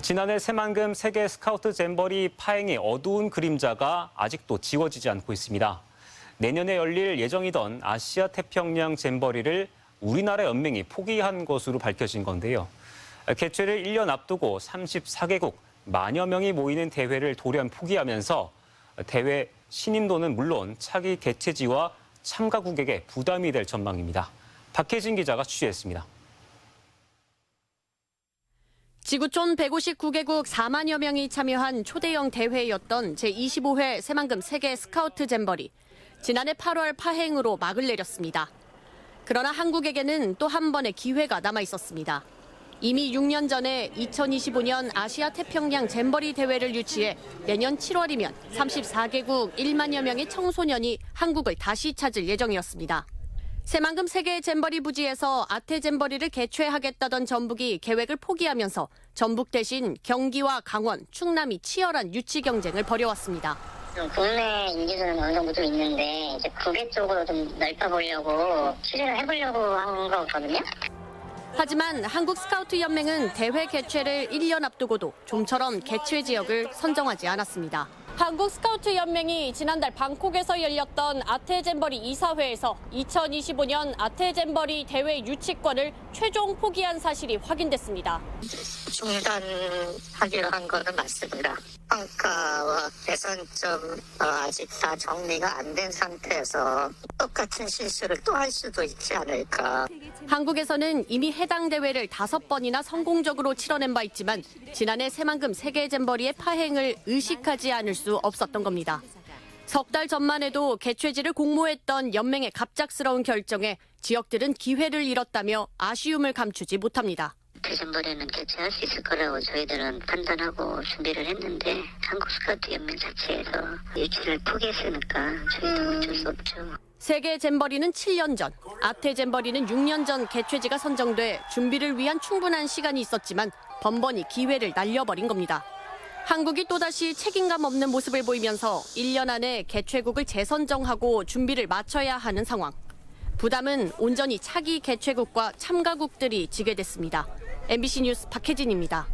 지난해 새만금 세계 스카우트 잼버리 파행의 어두운 그림자가 아직도 지워지지 않고 있습니다. 내년에 열릴 예정이던 아시아 태평양 잼버리를 우리나라 연맹이 포기한 것으로 밝혀진 건데요. 개최를 1년 앞두고 34개국 만여 명이 모이는 대회를 돌연 포기하면서 대회 신임도는 물론 차기 개최지와 참가국에게 부담이 될 전망입니다. 박혜진 기자가 취재했습니다. 지구촌 159개국 4만여 명이 참여한 초대형 대회였던 제25회 새만금 세계 스카우트 잼버리. 지난해 8월 파행으로 막을 내렸습니다. 그러나 한국에게는 또 한 번의 기회가 남아 있었습니다. 이미 6년 전에 2025년 아시아 태평양 잼버리 대회를 유치해 내년 7월이면 34개국 1만여 명의 청소년이 한국을 다시 찾을 예정이었습니다. 새만금 세계 잼버리 부지에서 아태 잼버리를 개최하겠다던 전북이 계획을 포기하면서 전북 대신 경기와 강원, 충남이 치열한 유치 경쟁을 벌여왔습니다. 국내 인지도는 어느 정도 좀 있는데 이제 국외 쪽으로 좀 넓혀보려고 추진을 해보려고 한 거거든요. 하지만 한국 스카우트 연맹은 대회 개최를 1년 앞두고도 좀처럼 개최 지역을 선정하지 않았습니다. 한국 스카우트 연맹이 지난달 방콕에서 열렸던 아태 잼버리 이사회에서 2025년 아태 잼버리 대회 유치권을 최종 포기한 사실이 확인됐습니다. 중단하기로 한 거는 맞습니다. 평가와 개선점 아직 다 정리가 안 된 상태에서 똑같은 실수를 또 할 수도 있지 않을까. 한국에서는 이미 해당 대회를 5번이나 성공적으로 치러낸 바 있지만 지난해 새만금 세계 잼버리의 파행을 의식하지 않을 수 없었던 겁니다. 석 달 전만 해도 개최지를 공모했던 연맹의 갑작스러운 결정에 지역들은 기회를 잃었다며 아쉬움을 감추지 못합니다. 잼버리는 개최할 수 있을 거라고 저희들은 판단하고 준비를 했는데 한국 스카우트 연맹 자체에서 유치를 포기했으니까 저희도 어쩔 수 없죠. 세계 잼버리는 7년 전, 아태 잼버리는 6년 전 개최지가 선정돼 준비를 위한 충분한 시간이 있었지만 번번이 기회를 날려버린 겁니다. 한국이 또다시 책임감 없는 모습을 보이면서 1년 안에 개최국을 재선정하고 준비를 마쳐야 하는 상황. 부담은 온전히 차기 개최국과 참가국들이 지게 됐습니다. MBC 뉴스 박혜진입니다.